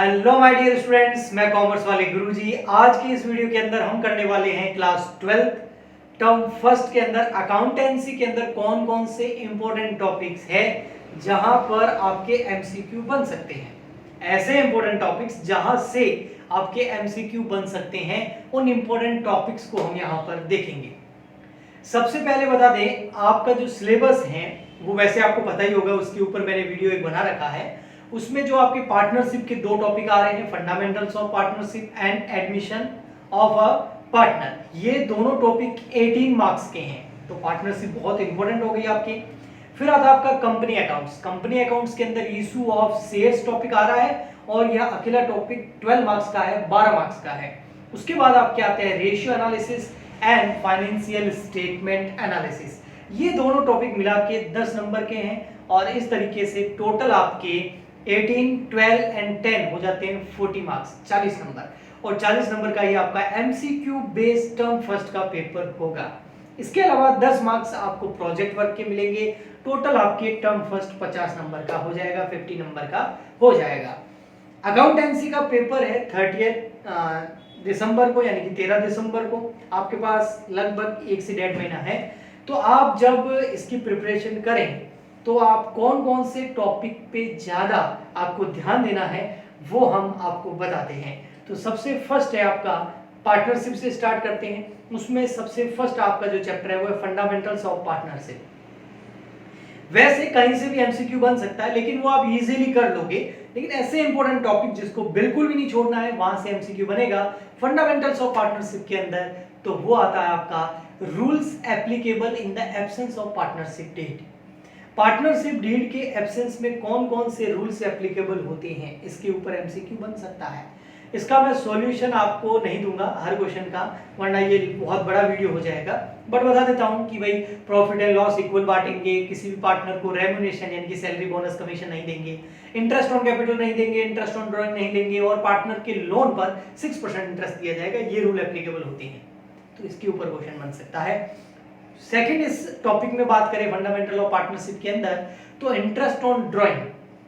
Hello my dear students, मैं commerce वाले गुरुजी। आज की इस वीडियो के अंदर हम करने वाले हैं क्लास 12 टर्म फर्स्ट के अंदर अकाउंटेंसी के अंदर कौन कौन से इंपॉर्टेंट टॉपिक्स है जहां पर आपके एमसीक्यू बन सकते हैं। ऐसे इंपॉर्टेंट टॉपिक्स जहां से आपके एमसीक्यू बन सकते हैं, उन इंपॉर्टेंट टॉपिक्स को हम यहां पर देखेंगे। सबसे पहले बता दें, आपका जो सिलेबस है वो वैसे आपको पता ही होगा, उसके ऊपर मैंने वीडियो एक बना रखा है। उसमें जो आपके पार्टनरशिप के दो टॉपिक आ रहे हैं, fundamentals of partnership and admission of a partner, ये दोनों टॉपिक 18 मार्क्स के हैं, तो पार्टनरशिप बहुत इंपॉर्टेंट हो गई आपके। फिर आता है आपका कंपनी अकाउंट्स। कंपनी अकाउंट्स के अंदर इशू ऑफ शेयर्स टॉपिक आ रहा है और यह अकेला टॉपिक 12 मार्क्स का है, 12 मार्क्स का है। उसके बाद आपके आते हैं ratio analysis and financial statement analysis. ये दोनों टॉपिक मिला के 10 नंबर के हैं और इस तरीके से टोटल आपके 18, 12 एंड 10 हो जाते हैं 40 मार्क्स, 40 नंबर। और 40 नंबर का ही आपका एमसीक्यू बेस्ड टर्म फर्स्ट का पेपर होगा। इसके अलावा 10 मार्क्स आपको प्रोजेक्ट वर्क के मिलेंगे। टोटल आपके टर्म फर्स्ट 50 नंबर का हो जाएगा, 50 नंबर का हो जाएगा। अकाउंटेंसी का पेपर है 30 दिसंबर को, यानी कि 13 दिसंबर को। आपके पास लगभग 1 से 1.5 महीना है। तो आप जब इसकी प्रिपरेशन करें तो आप कौन कौन से टॉपिक पे ज्यादा आपको ध्यान देना है वो हम आपको बताते हैं। तो सबसे फर्स्ट है आपका पार्टनरशिप से स्टार्ट करते हैं। उसमें सबसे फर्स्ट आपका जो चैप्टर है वो है फंडामेंटल्स ऑफ पार्टनरशिप। वैसे कहीं से भी एमसीक्यू बन सकता है, लेकिन वो आप इजीली कर लोगे। लेकिन ऐसे इंपॉर्टेंट टॉपिक जिसको बिल्कुल भी नहीं छोड़ना है, वहां से एमसीक्यू बनेगा फंडामेंटल्स ऑफ पार्टनरशिप के अंदर। तो वो आता है आपका rules applicable in the absence of partnership deed. Partnership deed के एब्सेंस में कौन कौन से रूल्स एप्लीकेबल होते हैं, इसके ऊपर एमसीक्यू बन सकता है। इसका मैं सॉल्यूशन आपको नहीं दूंगा हर क्वेश्चन का, वरना ये बहुत बड़ा वीडियो हो जाएगा। बट बता देता हूं कि भाई प्रॉफिट एंड लॉस इक्वल बांटेंगे, किसी भी पार्टनर को रेम्यूनरेशन यानी कि सैलरी बोनस कमीशन नहीं देंगे, इंटरेस्ट ऑन कैपिटल नहीं देंगे, इंटरेस्ट ऑन ड्रॉइंग नहीं देंगे, और पार्टनर के लोन पर 6% इंटरेस्ट दिया जाएगा। ये रूल एप्लीकेबल होते हैं, तो इसके ऊपर क्वेश्चन बन सकता है। सेकंड, इस टॉपिक में बात करें फंडामेंटल ऑफ पार्टनरशिप के अंदर, तो इंटरेस्ट ऑन ड्रॉइंग,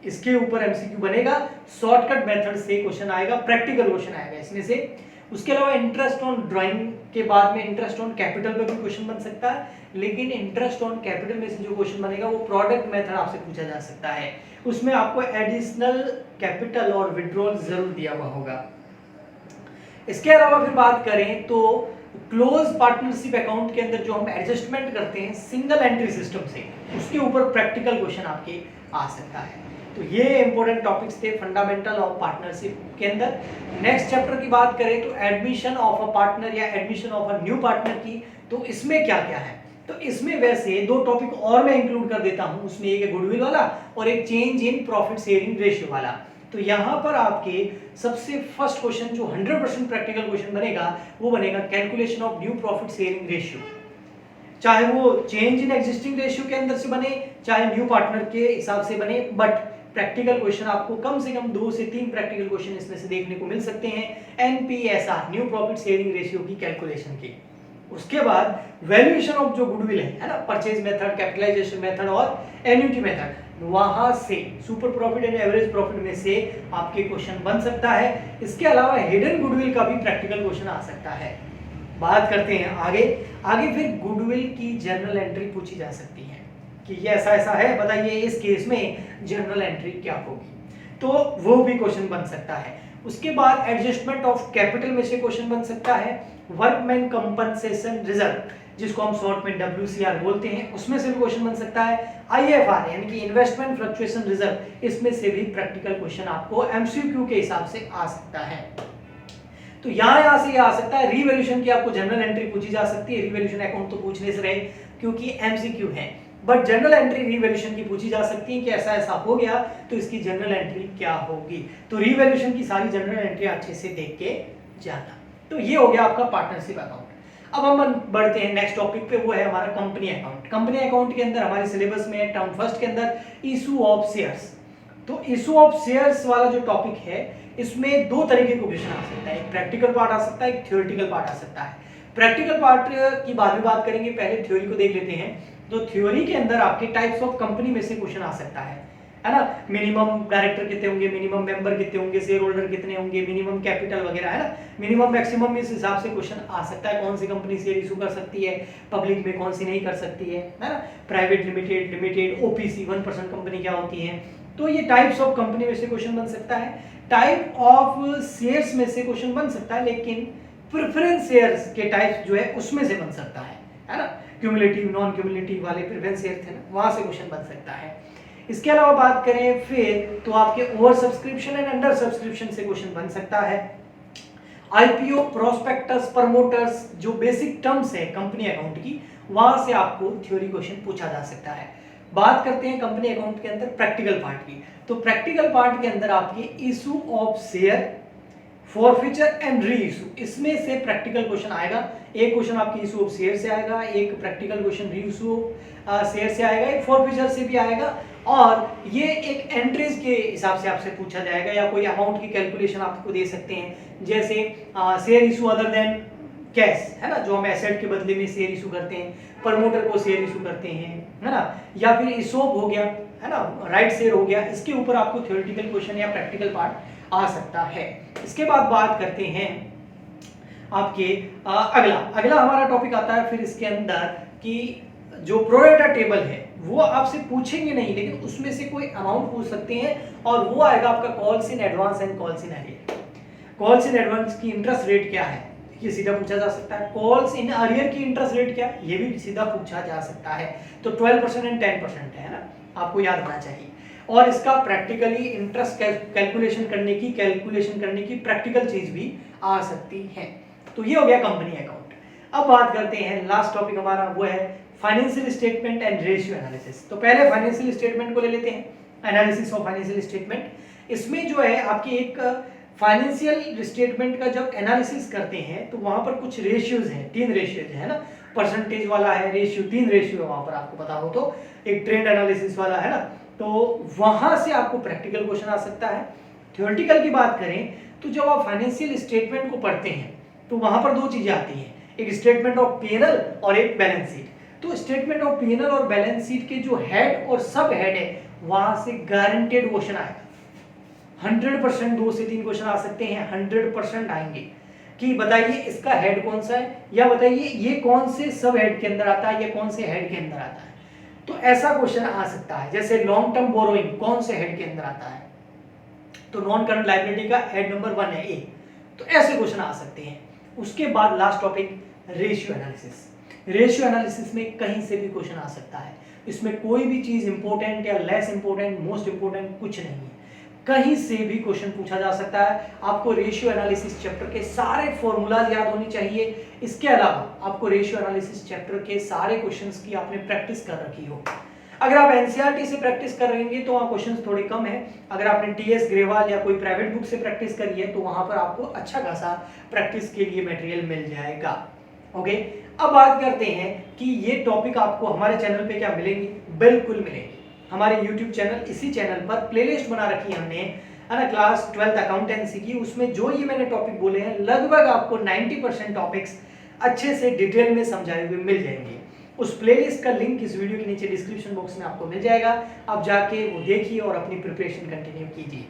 इसके ऊपर एमसीक्यू बनेगा। शॉर्टकट मेथड से क्वेश्चन आएगा, प्रैक्टिकल क्वेश्चन आएगा इसमें से। उसके अलावा इंटरेस्ट ऑन ड्रॉइंग के बाद में इंटरेस्ट ऑन कैपिटल पे भी क्वेश्चन बन सकता है, लेकिन इंटरेस्ट ऑन कैपिटल में से जो क्वेश्चन बनेगा वो प्रोडक्ट मेथड आपसे पूछा जा सकता है। उसमें आपको एडिशनल कैपिटल और विड्रॉल जरूर दिया हुआ होगा। इसके अलावा फिर बात करें तो क्लोज पार्टनरशिप अकाउंट के अंदर जो हम एडजस्टमेंट करते हैं सिंगल एंट्री सिस्टम से, उसके ऊपर प्रैक्टिकल क्वेश्चन आपके आ सकता है। तो ये इंपॉर्टेंट टॉपिक्स थे फंडामेंटल ऑफ पार्टनरशिप के अंदर। नेक्स्ट चैप्टर की बात करें तो एडमिशन ऑफ अ पार्टनर या admission of a new partner की, तो इसमें क्या क्या है। तो इसमें वैसे दो टॉपिक और मैं इंक्लूड कर देता हूं। उसमें एक है गुडविल वाला और एक change in profit sharing ratio वाला। तो यहां पर आपके सबसे फर्स्ट क्वेश्चन जो 100% प्रैक्टिकल क्वेश्चन बनेगा वो बनेगा calculation of new profit sharing ratio. चाहे वो चेंज इन एग्जिस्टिंग रेशियो के अंदर से बने, चाहे न्यू पार्टनर के हिसाब से बने, बट प्रैक्टिकल क्वेश्चन आपको कम से कम 2 से 3 प्रैक्टिकल क्वेश्चन इसमें से देखने को मिल सकते हैं एनपीएसआर, न्यू प्रॉफिट शेयरिंग रेशियो की कैलकुलेशन के। उसके बाद वैल्यूएशन ऑफ जो गुडविल है ना, परचेज मेथड, कैपिटलाइजेशन मेथड और एन्युटी मेथड, वहां से super profit and average profit में से आपके क्वेश्चन बन सकता है। इसके अलावा हिडन गुडविल का भी प्रैक्टिकल क्वेश्चन आ सकता है। बात करते हैं आगे। फिर गुडविल की जर्नल एंट्री पूछी जा सकती है कि ये ऐसा ऐसा है, बताइए इस केस में जर्नल एंट्री क्या होगी, तो वो भी क्वेश्चन बन सकता है। उसके बाद एडजस्टमेंट ऑफ कैपिटल में से क्वेश्चन बन सकता है। वर्कमैन कंपनसेशन रिजर्व, जिसको हम शॉर्ट में WCR बोलते हैं, उसमें से भी क्वेश्चन बन सकता है। IFR यानी कि इन्वेस्टमेंट फ्लक्चुएशन रिजर्व, इसमें से भी प्रैक्टिकल क्वेश्चन आपको MCQ के हिसाब से आ सकता है। तो यहां से आ सकता है। रीवैल्यूएशन की आपको जनरल एंट्री पूछी जा सकती है। रीवैल्यूएशन अकाउंट तो पूछने से रहे क्योंकि MCQ है, बट जनरल एंट्री रीवैल्यूएशन की पूछी जा सकती है कि ऐसा ऐसा हो गया तो इसकी जनरल एंट्री क्या होगी। तो रीवैल्यूएशन की सारी जनरल एंट्री अच्छे से देख के जाना। तो ये हो गया आपका पार्टनरशिप अकाउंट। अब हम बढ़ते हैं नेक्स्ट टॉपिक पे, वो है हमारा कंपनी अकाउंट। कंपनी अकाउंट के अंदर हमारे सिलेबस में टर्म फर्स्ट के अंदर इशू ऑफ शेयर्स। तो इशू ऑफ शेयर्स वाला जो टॉपिक है, इसमें 2 तरीके के क्वेश्चन आ सकता है। एक प्रैक्टिकल पार्ट आ सकता है, एक थ्योरेटिकल पार्ट आ सकता है। प्रैक्टिकल पार्ट की बाद में बात करेंगे, पहले थ्योरी को देख लेते हैं। तो थ्योरी के अंदर आपके टाइप्स ऑफ कंपनी में से क्वेश्चन आ सकता है। है ना, मिनिमम डायरेक्टर कितने होंगे, मिनिमम मेंबर कितने होंगे, शेयर होल्डर कितने होंगे, मिनिमम कैपिटल वगैरह, है ना, मिनिमम मैक्सिमम इस हिसाब से क्वेश्चन आ सकता है। कौन सी कंपनी शेयर इशू कर सकती है पब्लिक में, कौन सी नहीं कर सकती है ना, private limited, limited, OPC 1% company क्या होती है। तो ये टाइप्स ऑफ कंपनी में से क्वेश्चन बन सकता है, टाइप ऑफ शेयर्स में से क्वेश्चन बन सकता है, लेकिन प्रेफरेंस शेयर्स के टाइप्स जो है उसमें से बन सकता है ना, क्यूमुलेटिव नॉन क्यूमुलेटिव वाले प्रेफरेंस शेयर थे ना, वहां से क्वेश्चन बन सकता है। इसके अलावा बात करें फिर तो आपके over subscription and under subscription से क्वेश्चन बन सकता है। आईपीओ, प्रोस्पेक्टस, प्रमोटर्स, जो बेसिक टर्म्स है कंपनी अकाउंट की, वहां से आपको थ्योरी क्वेश्चन पूछा जा सकता है। बात करते हैं कंपनी अकाउंट के अंदर प्रैक्टिकल पार्ट की, तो प्रैक्टिकल पार्ट के अंदर आपके issue of share, forfeiture and re issue, इसमें से प्रैक्टिकल क्वेश्चन आएगा। एक क्वेश्चन आपकी इशू ऑफ शेयर से आएगा, एक प्रैक्टिकल क्वेश्चन री इशू शेयर से आएगा, एक फॉरफीचर से भी आएगा, और ये एक एंट्रीज के हिसाब से आपसे पूछा जाएगा, या कोई अमाउंट की कैलकुलेशन आपको दे सकते हैं, जैसे share issue other than cash, है ना, जो हम एसेट के बदले में शेयर इशू करते हैं, प्रमोटर को शेयर इशू करते हैं, है ना, या फिर इशोप हो गया, है ना, राइट शेयर हो गया। इसके ऊपर आपको थ्योरेटिकल क्वेश्चन या प्रैक्टिकल पार्ट आ सकता है। इसके बाद बात करते हैं आपके अगला हमारा टॉपिक आता है फिर इसके अंदर कि जो प्रोरेटा टेबल है वो आपसे पूछेंगे नहीं, लेकिन उसमें से कोई अमाउंट पूछ सकते हैं, और वो आएगा आपका calls in advance and calls in arrear. Calls in advance की इंटरेस्ट रेट क्या है, ये सीधा पूछा जा सकता है। कॉल्स इन अरियर की इंटरेस्ट रेट क्या है, ये भी सीधा पूछा जा सकता है। तो 12% एंड 10% है ना, आपको याद होना चाहिए। और इसका प्रैक्टिकली इंटरेस्ट कैलकुलेशन करने की प्रैक्टिकल चीज भी आ सकती है। तो ये हो गया कंपनी अकाउंट। अब बात करते हैं लास्ट टॉपिक हमारा, वो है financial statement and ratio analysis. तो पहले फाइनेंशियल स्टेटमेंट को ले लेते हैं, एनालिसिस ऑफ फाइनेंशियल स्टेटमेंट। इसमें जो है आपकी एक फाइनेंशियल स्टेटमेंट का जब एनालिसिस करते हैं तो वहां पर कुछ रेशियोज हैं, 3 रेशियोज है ना, परसेंटेज वाला है रेशियो, 3 रेशियो है वहां पर, आपको पता हो तो, एक ट्रेंड एनालिसिस वाला है ना, तो वहां से आपको प्रैक्टिकल क्वेश्चन आ सकता है। थ्योरेटिकल की बात करें तो जब आप फाइनेंशियल स्टेटमेंट को पढ़ते हैं तो वहां पर 2 चीजें आती हैं, एक स्टेटमेंट ऑफ पीएनएल और एक बैलेंस शीट। तो स्टेटमेंट ऑफ पीएनएल और बैलेंस शीट के जो हेड और सब हेड है वहां से गारंटेड क्वेश्चन आएगा, 100%। 2 से 3 क्वेश्चन आ सकते हैं, 100% आएंगे कि बताइए इसका हेड कौन सा है, या बताइए ये कौन से सब हेड के अंदर आता है, या कौन से हेड के अंदर आता है। तो ऐसा क्वेश्चन आ सकता है। जैसे लॉन्ग टर्म बोरोइंग कौन से हेड के अंदर आता है, तो नॉन करंट लायबिलिटी का हेड नंबर 1 है ए, तो ऐसे क्वेश्चन आ सकते हैं। उसके बाद last topic ratio analysis. Ratio analysis में कहीं से भी क्वेश्चन आ सकता है, इसमें कोई भी चीज इंपॉर्टेंट या लेस इंपॉर्टेंट, मोस्ट इंपॉर्टेंट कुछ नहीं है, कहीं से भी क्वेश्चन पूछा जा सकता है। आपको रेशियो एनालिसिस चैप्टर के सारे फॉर्मूलाज याद होनी चाहिए। इसके अलावा आपको रेशियो एनालिसिस चैप्टर के सारे क्वेश्चंस की आपने प्रैक्टिस कर रखी हो। अगर आप एनसीईआरटी से प्रैक्टिस कर रहेंगे तो वहाँ क्वेश्चंस थोड़े कम है, अगर आपने टीएस ग्रेवाल या कोई प्राइवेट बुक से प्रैक्टिस करी है तो वहाँ पर आपको अच्छा खासा प्रैक्टिस के लिए मटेरियल मिल जाएगा। ओके, अब बात करते हैं कि ये टॉपिक आपको हमारे चैनल पे क्या मिलेंगे, बिल्कुल मिलेंगे। हमारे YouTube चैनल, इसी चैनल पर प्लेलिस्ट बना रखी है हमने, है ना, क्लास 12th अकाउंटेंसी की। उसमें जो ये मैंने टॉपिक बोले हैं लगभग आपको 90% टॉपिक्स अच्छे से डिटेल में समझाए हुए मिल जाएंगे। उस प्लेलिस्ट का लिंक इस वीडियो के नीचे डिस्क्रिप्शन बॉक्स में आपको मिल जाएगा, आप जाके वो देखिए और अपनी प्रिपरेशन कंटिन्यू कीजिए।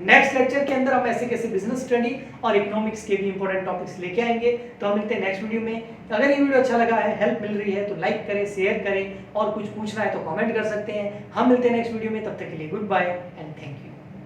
नेक्स्ट लेक्चर के अंदर हम ऐसे कैसे बिजनेस स्टडी और इकोनॉमिक्स के भी इंपॉर्टेंट टॉपिक्स लेके आएंगे। तो हम मिलते हैं नेक्स्ट वीडियो में। अगर ये वीडियो अच्छा लगा है, हेल्प मिल रही है तो लाइक करें, शेयर करें, और कुछ पूछना है तो कमेंट कर सकते हैं। हम मिलते हैं नेक्स्ट वीडियो में, तब तक के लिए goodbye and thank you.